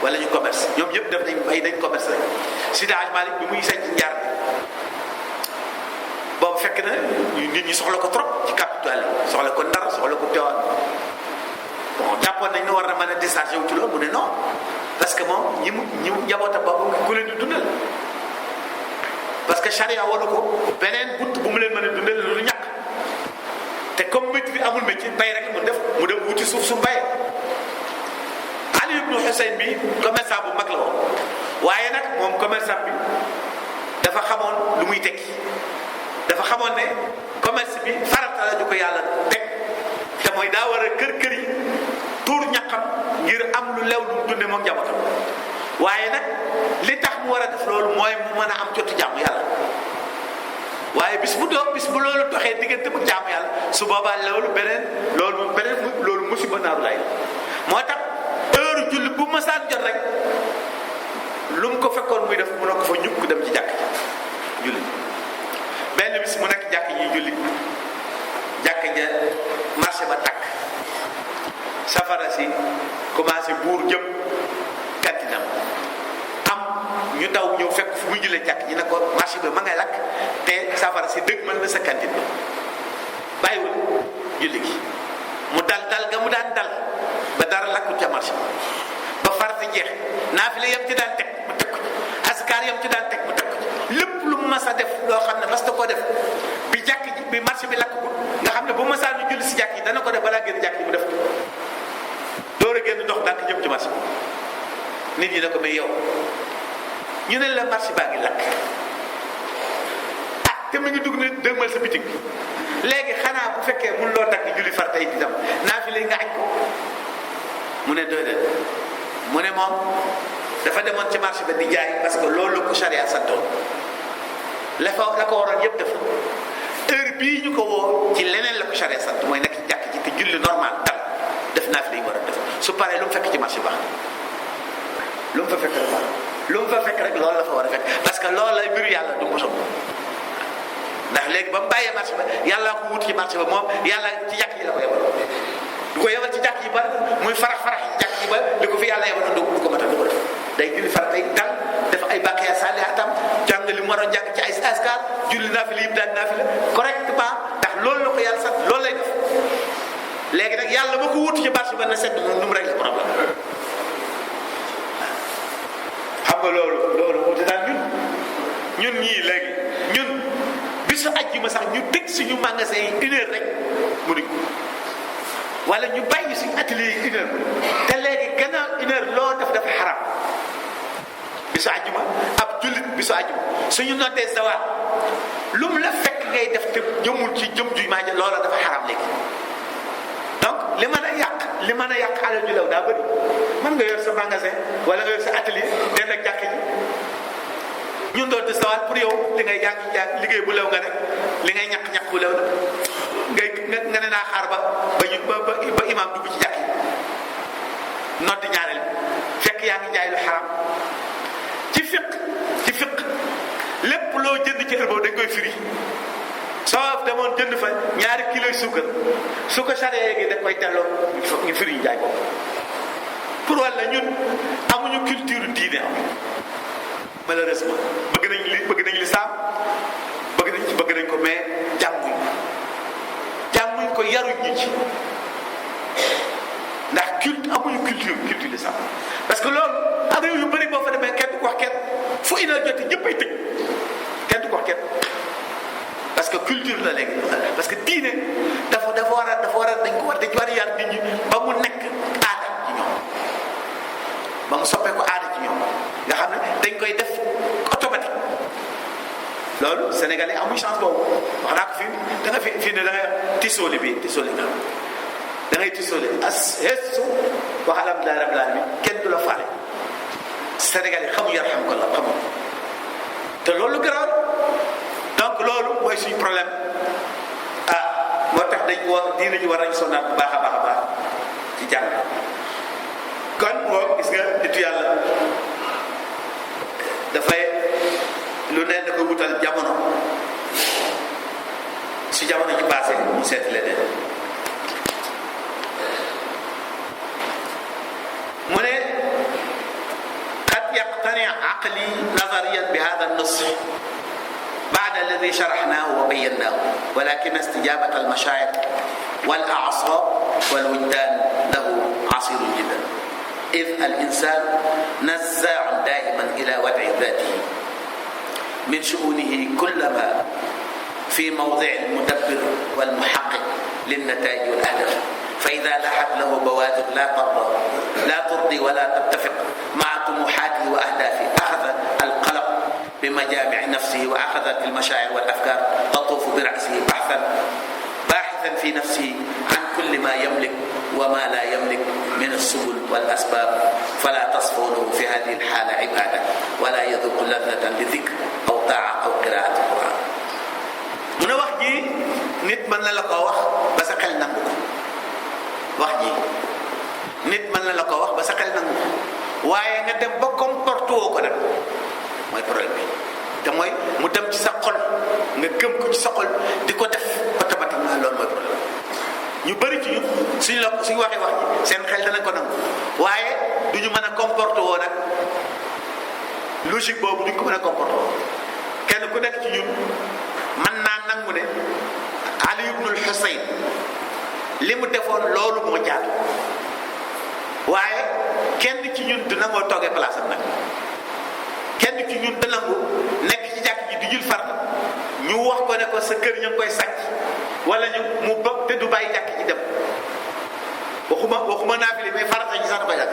wala ñu commerce. ñoom ñëpp def nañ bay, dañ commerce rek. Seydi Hadji Malick bi muy sañ ci njaar bi boobu fekk na nit ñi soxla ko trop ci capital yi, soxla ko Ndar, soxla ko Tivaouane. bon jàppoon nañ ne war na mën a déchargé wu ci loolu, mu ne non, parce que moom ñi mu njabootam boobu ku leen di dundal, parce que charia wala ko beneen bunt bu mu leen mën a dundal lu ñàkk. te comme métti bi amul métier bay rek mu dem wuti suuf su mbay. Ali ibn Husayn bi commerçant bu mag la woon, waaye nag moom commerçant bi dafa xamoon lu muy tekki, dafa xamoon ne commerce bi farata la ju ko yàlla teg, te mooy daa war a kër yi tuur ñaqam ngir am lu lew lu mu dunde moom njabootam. waaye nag li tax mu war a def loolu mooy mu mën a am jotu jaamu yàlla. waaye bis bu loolu doxee diggante bu jaamu yàlla, su boobaa loolu musiba naaru lay. moo tax heure julli bu masaan jot rek lu mu ko fekkoon muy def mu ne ko fa ñukk dem ci jàkk julli. benn bis mu nekk jàkk yi julli, jàkk ja marché ba takk, safara si commencé buur jëm kantinam. am ñu daw ñëw fekk fu muy jullee jàkk ñi ne ko marché bi ma ngay lakk te safara si dëgg mën na sa kantin bi, bàyyiwul julli gi. mu dal ga mu daan dal ba dara lakkul ca marché ba farata jeex, naafile yam ci daan teg mu teg ko ci, askar yam ci daan teg mu teg ko ci. lépp lu mu mas a def loo xam ne mas na koo def bi jàkk ji bi marché bi lakk ko, nga xam ne bu masaan ñu julli si jàkk yi dana ko def balaa génn jàkk yi mu def ko, door a génn dox ndànk jëm ci marché nit ñi ne ko mais yow ñu ne la marché baa ngi lakk te mu ngi dugg ne dëgmal sa bitig bi, léegi xanaa bu fekkee mun loo takk julli farata yi di dem naafile nga aj ko. mu ne déedéet, mu ne moom dafa demoon ci marché ba di jaay parce que loolu ko charia santoon. la ko waroon yëpp def heure bii ñu ko woo ci leneen la ko charia sant mooy nekk ci jàkk ji te julli normal dal def naa fi li ñu war a def su paree lu mu fekk ci marché baax lu mu fa fekk rek lu mu fa fekk rek loolu la fa war a fekk parce que loolu lay mbiru yàlla du mosam ndax léegi ba mu bàyyee marché ba yàlla ko wut ci marché ba moom yàlla ci jàkk ji la ko yebal du ko yebal ci jàkk ji ba muy farax ci jàkk ji ba li ko fi yàlla yebal du ko matal du ko def day julli fara tey dal def ay bàkkeer sànni atam jàng li mu war a jàng ci ay askar julli naa fi li yëpp daal naa fi la correctement ndax loolu la ko yàlla sant loolu lay def léegi nag yàlla ba ko wutu ci marché ba na sedd nu mu régler problème xam nga loolu wuute daal ñun ñii léegi ñun bisu àjjuma sax ñu tëj suñu magasin yi 1 heure rek mënuñ ko wala ñu bàyyi suñu atelier yi 1 heure te léegi gannaaw 1 heure loo def dafa xaram bisu àjjuma ab jullit bisu àjjuma suñu nottee sawaat lu mu la fekk ngay def te jëmul ci jëm ju maaja loola dafa xaram léegi donc li mën a yàq alal ju law daa bëri mën nga yor sa magasin wala nga yor sa atelier den ak jàkk ji ñun doon di sawal pour yow li ngay jàng liggéey bu lew nga rek li ngay ñaq bu lew na nga ne naa xaar ba imaam dugg ci jàkk yi noddi ñaareel fekk yaa ngi jaay lu xaram ci fiq lépp loo jënd ci heure boobu dañ koy firi soo demoon jënd fa 2 kilos suukar su ko saree gi da koy delloo ñu firi ñu jaay ko pour walla ñun amuñu culture diine malheureusement bëgg nañ li saam bëgg nañ ko mais jànguñ ko yaruñ ñi ci ndax amuñu culture lislaam parce que loolu ak réew yu bëri boo fa demee kenn du ko wax kenn fu une heure jotee ñëppay tëj kenn du ko wax kenn parce que culture la léegi parce que diine dafa war a dañ war a yar nit ñi ba mu nekk aada ci ñoom ba mu soppee ko aada ci ñoom nga xam ne dañ koy def automatique loolu Sénégalais amuñ chance boobu wax naa ko fii ne da nga tisooli nga da ngay tisooli hestu wax alhamdulilah rabbil alamin kenn du la faale Sénégalais xamu yarhamkallah xamu te loolu garaaw donc loolu mooy suñu problème moo tax diina ji war nañu sonnaat bu baax a baax ci jàng kon moo gis nga nitu yàlla dafay lu ne da ko wutal jamono su jamono ji passé mu seet leneen mu ne qad yaqtani aqli nazariyan bi hada an-nass بعد الذي شرحناه وبيناه ولكن استجابة المشاعر والأعصاب والوجدان له عسير جدا إذ الإنسان نزاع دائما إلى وضع ذاته من شؤونه كلما في موضع المدبر والمحقق للنتائج والأهداف فإذا لاحت له بوادر لا ترضي ولا تتفق مع طموحاته وأهدافه أخذ القلق بمجامع نفسه وأخذت المشاعر والأفكار تطوف برأسه باحثا في نفسه عن كل ما يملك وما لا يملك من السبل والأسباب فلا تصفو له في هذه الحالة عبادة ولا يذوق لذة لذكر أو طاعة أو قراءة القرآن. من wax ji nit mën na la ko wax ba sa xel nangu ko wax ji nit mën na la ko wax ba sa xel nangu ko waaye nga dem ba comporté woo ko nag mooy problème bi te mooy mu dem ci sa xol nga gëm ko ci sa xol di ko def automatiquement loolu mooy problème ñu bëri ci ñu suñu waxee wax ji seen xel danañ ko nangu waaye du ñu mën a comporté woo nag logique boobu duñ ko mën a comporté woo kenn ku nekk ci ñun mën naa nangu ne Ali ibnul Husayn li mu defoon loolu moo jaatu waaye kenn ci ñun du nangoo toogee place am nag kenn ci ñun da nangu nekk ci jàkk ji di jul farata ñu wax ko ne ko sa kër ñu ngi koy sàcc wala ñu mu bëgg te du bàyyi jàkk ji dem waxuma naafile mais farata ji sax da koy def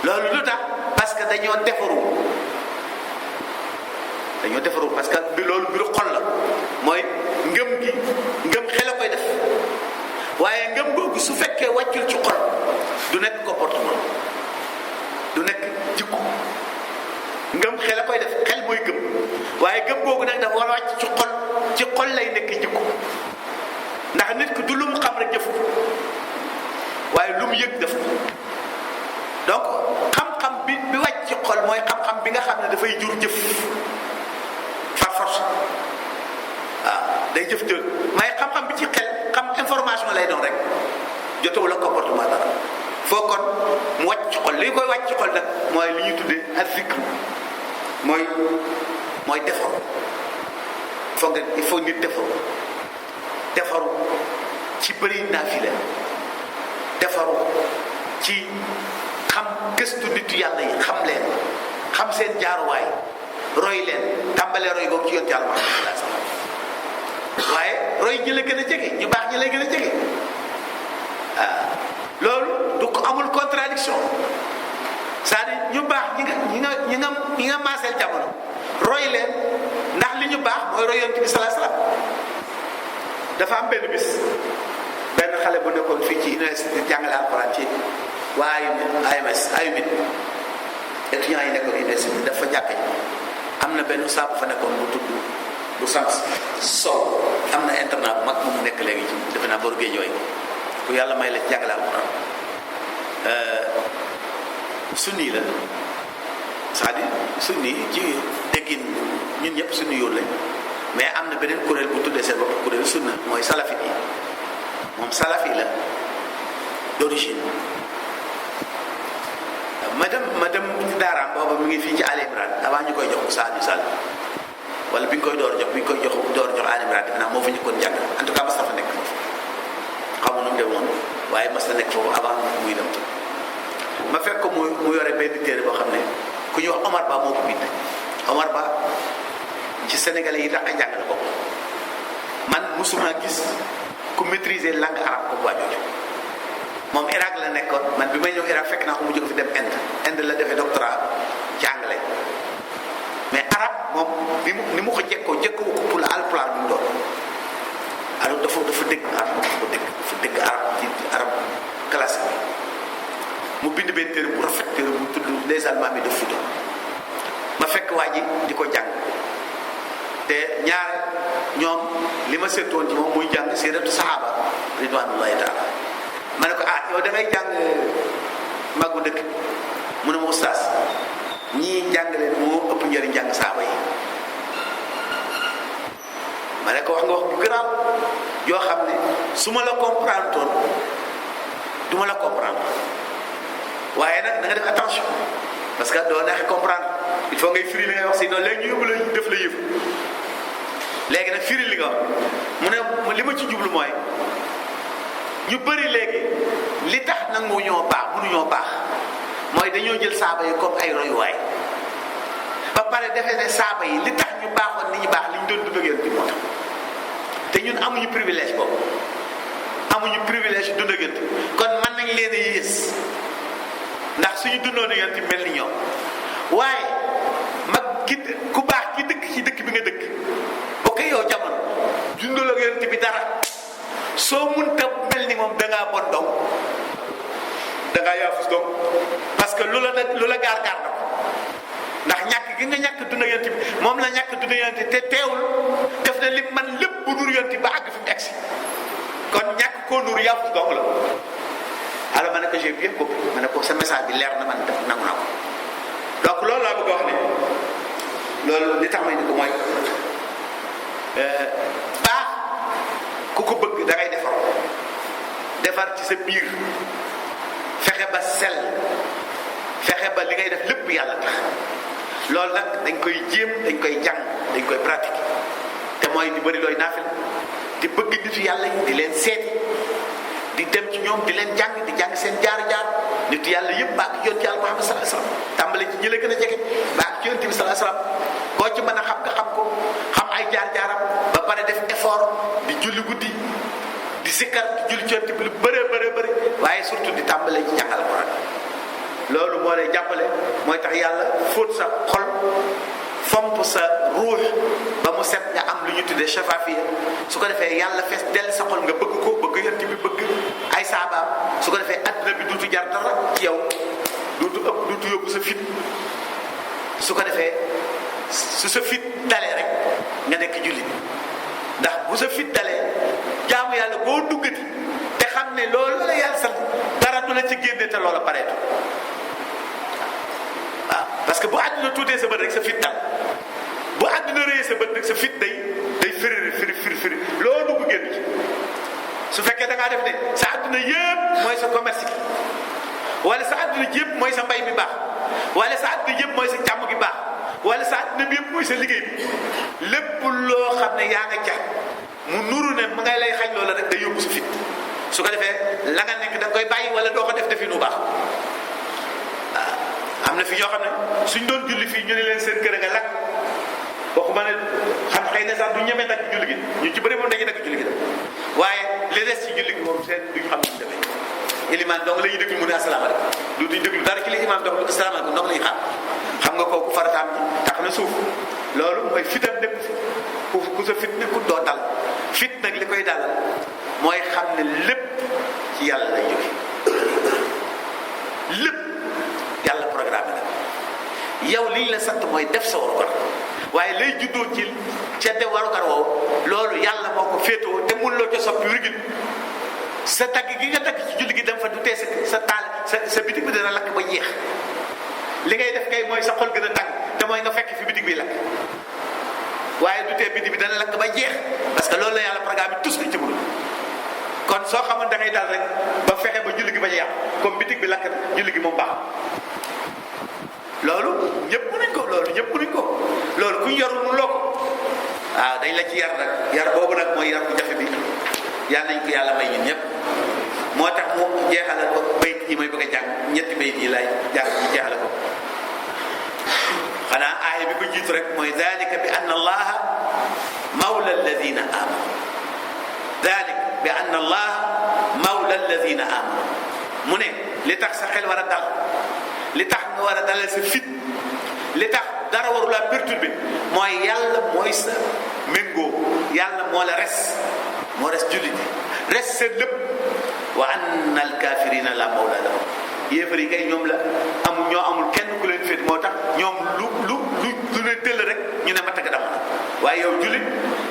loolu lu tax parce que dañoo defaru parce que bi loolu mbiru xol la mooy ngëm xel a koy def waaye ngëm googu su fekkee wàccul ci xol du nekk comportement du nekk jikko ngëm xel a koy def, xel mooy gëm, waaye gëm googu nag dafa war a wàcc ci xol. ci xol lay nekk jikko, ndax nit ki du lu mu xam rek jëf ko, waaye lu mu yëg def ko. donc xam-xam bi wàcc ci xol mooy xam-xam bi nga xam ne dafay jur jëf par force. waaw day jëf jël, may xam-xam bi ci xel xam information lay doon rek, jotewul ak comportement dara. foo kon mu wàcc ci xol, li koy wàcc ci xol nag mooy li ñuy tuddee az-zikr, mooy defaru. il faut nit defaru ci bëri naafila, defaru ci xam gëstu nitu yàlla yi, xam leen, xam seen jaaruwaay, roy leen, tàmbalee roy googu ci yonent Yàlla Muhammad sallallahu alayhi wasallam. waaye roy ñi la gën a jege, ñu baax ñi lay gën a jege. loolu du ko amul contradiction, c'est-à-dire ñu baax ñi nga maaseel jamono roy leen, ndax li ñu baax mooy roy yonent bi sallallahu alayhi wasallam. dafa am benn bis benn xale bu nekkoon fii ci université jàngale alxuraan ci waa AUMIT étudiants yi nekkoon université dafa jàppe, am na benn saabu fa nekkoon bu tudd bu sant Sow, am na internat bu mag mu nekk léegi ci defe naa boru Géej yooyu, ku yàlla may la jàngale alxuraan. sunni la, c'est-à-dire sunni ci déggin ñun ñëpp sunni yoon lañ, mais am na beneen kuréel bu tuddee seen bopp kuréel sunna, mooy salafi yi. moom salafi la d'origine. ma dem daaraam booba mi ngi fii ci Ali Imran avant ñu koy jox Sadio Sall, wala bi ñu koy door jox Ali Imran defe naa moo fa njëkkoon jàng, en tout cas mas na fa nekk foofu, xamu nu mu demoon waaye mas na nekk foofu avant muy dem. ma fekk ko mu yore benn téere boo xam ne ku ñuy wax Omar Ba moo ko bind. Omar Ba ci sénégalais yi tax a jàng la bokk. man musuma gis ku maîtriser langue arabe ko waa jooju. moom Irak la nekkoon, man bi may ñëw Irak fekk naa ko mu jóge fi dem Inde la defee doctorat ci anglais, mais arabe moom ni mu ko jekkoo ko pour la alpulaar bi mu doon. alors dafa dégg arabe, dafa dégg arabe ci arabe classique mu bind benn téere bu rafet, téere bu tudd Les Almaami de Fouta. ma fekk waa ji di ko jàng, te ñaare ñoom li ma seetoon ci moom muy jàng siiratu saxaaba ridwanullahi taala. ma ne ko yow da ngay jàng magu dëkk, mu ne ma oustaz ñii jàngale moo ëpp njëriñ jàng saaba yi. ma ne ko wax nga wax bu garaaw yoo xam ne su ma la comprendre toon du ma la comprendre, waaye nag da nga def attention parce que doo neex comprendre, il faut ngay firi li ngay wax, sinon léegi ñu yóbbu la def la yëf. léegi nag firi li nga wax mu ne li ma ci jublu mooy ñu bëri léegi li tax nangu ñoo baax mënuñoo baax mooy dañoo jël saaba yi comme ay royuwaay, ba pare defee ne saaba yi li tax ñu baaxoon ni ñu baax li ñu doon dund ak yonent bi moo tax. te ñun amuñu privilège boobu, amuñu privilège dund ak yonent kon mën nañ leen a yées ndax suñu dundoon ak yonent bi mel ni ñoom. waaye mag ku baax ki dëkk ci dëkk bi nga dëkk bokk yow jamono dundal ak yonent bi dara, soo mënta mel ni moom da ngaa bon dong, da ngaa yaafus dong, parce que lu la gaar na ko, ndax ñàkk gi nga ñàkk dund ak yonent bi moom la ñàkk dund ak yonent bi te teewul def na li man lépp bu nur yonent bi ba àgg fi mu egsi, kon ñàkk koo nur yaafus dong la. alors ma ne ko j'ai bien compris, ma ne ko sa message bi leer na, man def nangu naa ko. donc loolu laa bëgg a wax ne loolu li tax may ni ko mooy baax ku ko bëgg da ngay defar ci sa biir, fexe ba sell, fexe ba li ngay def lépp yàlla tax. loolu nag dañ koy jéem, dañ koy jàng, dañ koy pratiquer, te mooy di bëri looy naafil, di bëgg nitu yàlla yi di leen seeti, di dem ci ñoom di leen jàng, di jàng seen jaar-jaar. nitu yàlla yëpp baax yonent Yàlla Muhammad sallallahu alayhi wasallam, tàmbale ci ñi la gën a jege baax ci yonent bi sallallahu alayhi wasallam, koo ci mën a xam nga xam ko, xam ay jaar-jaaram, ba pare def effort di julli guddi, di sikkar, di julli ci yonent bi lu bëri, waaye surtout di tàmbale ci jàng Alxuraan. loolu moo lay jàppale, mooy tax yàlla fóot sa xol, fomp sa ruux ba mu set, nga am lu ñu tuddee shafafiya. su ko defee yàlla fees dell sa xol nga bëgg ko, bëgg yonent bi, bëgg ay saabaam. su ko defee adduna bi duutu jar dara ci yow, duutu yóbbu sa fit, su ko defee su sa fit dalee rek nga nekk jullit ndax bu sa fit dalee jaamu yàlla boo duggati te xam ne loolu la yàlla sant dara du la ci génne te loola pareetu waaw parce que bu àdduna tuutee sa bët rek sa fit dal bu àdduna rëyee sa bët rek sa fit day firi loo dugg génn ci su fekkee da ngaa def ne sa àdduna yëpp mooy sa commerce gi wala sa àdduna ji yëpp mooy sa mbay mi baax wala sa àdduna yëpp mooy sa càmm gi baax wala sa àdduna bi yëpp mooy sa liggéey bi lépp loo xam ne yaa nga ca mu nuru ne ma ngay lay xañ loola rek day yóbbu sa fit su ko defee la nga nekk da nga koy bàyyi wala doo ko def defi nu baax waaw am na fi ñoo xam ne suñ doon julli fii ñu ne leen seen kër a nga lakk waxuma ne xam xëy na sax du ñemee nag julli gi ñu ci bëri moom dañuy nag julli gi dem waaye li des ci julli gi moom seen duñu xam ñu demee ilimaan donc la ñuy déglu mu ne asalaamaaleykum duñ déglu dara ci li imaam dox lu asalaamaaleykum donc la ñuy xam nga kooku farataam bi tax na suuf loolu mooy fitam nekk ku sa fit nekkul doo dal fit nag li koy dalal mooy xam ne lépp ci yàlla lay jóge lépp yàlla programme la yow liñ la sant mooy def sa warugar waaye lay juddoo ci ca def warugar woowu loolu yàlla moo ko féetoo te mun loo ca soppi wirgin sa tagg gi nga tagg ci julli gi dem fa du tee sa taal sa bitig bi dana lakk ba jeex li ngay def kay mooy sa xol gën a tàng te mooy nga fekk fi bitig bi lakk waaye du tee bitig bi dana lakk ba jeex parce que loolu la yàlla programme bi tous bi ci mënul kon soo xamoon da ngay daal rek ba fexe ba julli gi ba yàq comme bitig bi lakk na julli gi moom baax loolu ñëpp mënuñ ko loolu kuñ yarul mu loo ko waaw dañ la ci yar nag yar boobu nag mooy yar bu jafe bi yàlla nañ ko yàlla may ñun ñëpp moo tax mu jeexalal ko bayt yi may bëgg a jàng ñetti bayt yi laay jàng ñu jeexale ko xanaa aaya bi ko jiitu rek mooy dalika bi anna allaha mawla alladina amanu dalika bi anna allaha mawla alladina amanu mu ne li tax sa xel war a dal li tax nga war a dalal sa fit li tax dara waru laa perturbé mooy yàlla mooy sa méngoo yàlla moo la moo res jullit res seen lépp wa anna alkafirina la mawla lahum yéefar yi kay ñoom la ñoo amul kenn ku leen féet moo tax ñoom lu leen tëll rek ñu ne ma tagg dam na waaye yow jullit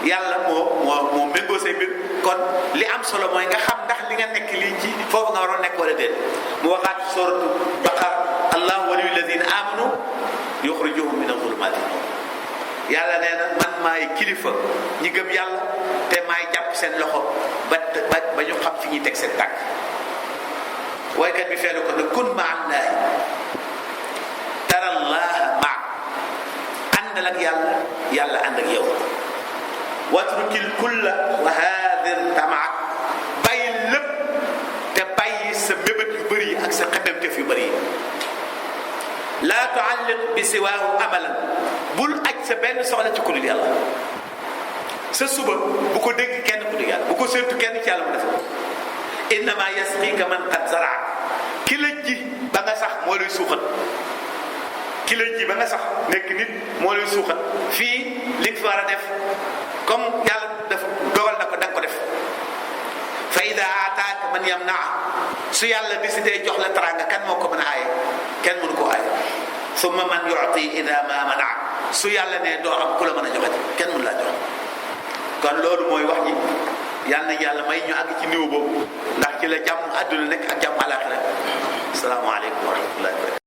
yàlla moo méngoo say mbir kon li am solo mooy nga xam ndax li nga nekk lii ci foofu nga waroon nekk wala déet mu waxaat suratu baqara allahu waliyu alladina amanu yuxrijuhum min azulumati yàlla nee na man maay kilifa ñi gëm yàlla te maay jàpp seen loxo ba ñu xam fi ñuy teg seen tànk waykat bi feelu ko ne kun ma allahi tara allaha maa àndal ak yàlla ànd ak yow watrukil kulla wa haadir tamaak bàyyi lépp te bàyyi sa mébét yu bëri yi ak sa xememtef yu bëri yi laa tualliq bi siwaahu amalan bul aj sa benn soxla ci ku dul yàlla sa suba bu ko dégg kenn ku dul yàlla bu ko séentu kenn ci yàlla mu def innama yasqika man qad zaraa ki la ji ba nga sax moo lay suuxat ki la ji ba nga sax nekk nit moo lay suuxat fii li nga fi war a def comme yàlla dafa dogal na ko da nga ko def fa ida aataaka man yamnaa su yàlla décidé jox la teraanga kan moo ko mën a aaye kenn mënu ko aaye summa man yuti ida ma manaa su yàlla ne doo am ku la mën a joxe kenn mënu laa jox kon loolu mooy wax ji yal na yàlla may ñu àgg ci niveau boobu ndax ci la jàmm àdduna nekk ak jàmm àllaaxira asalaamaaleykum wa rahmatullahi wa barakatuh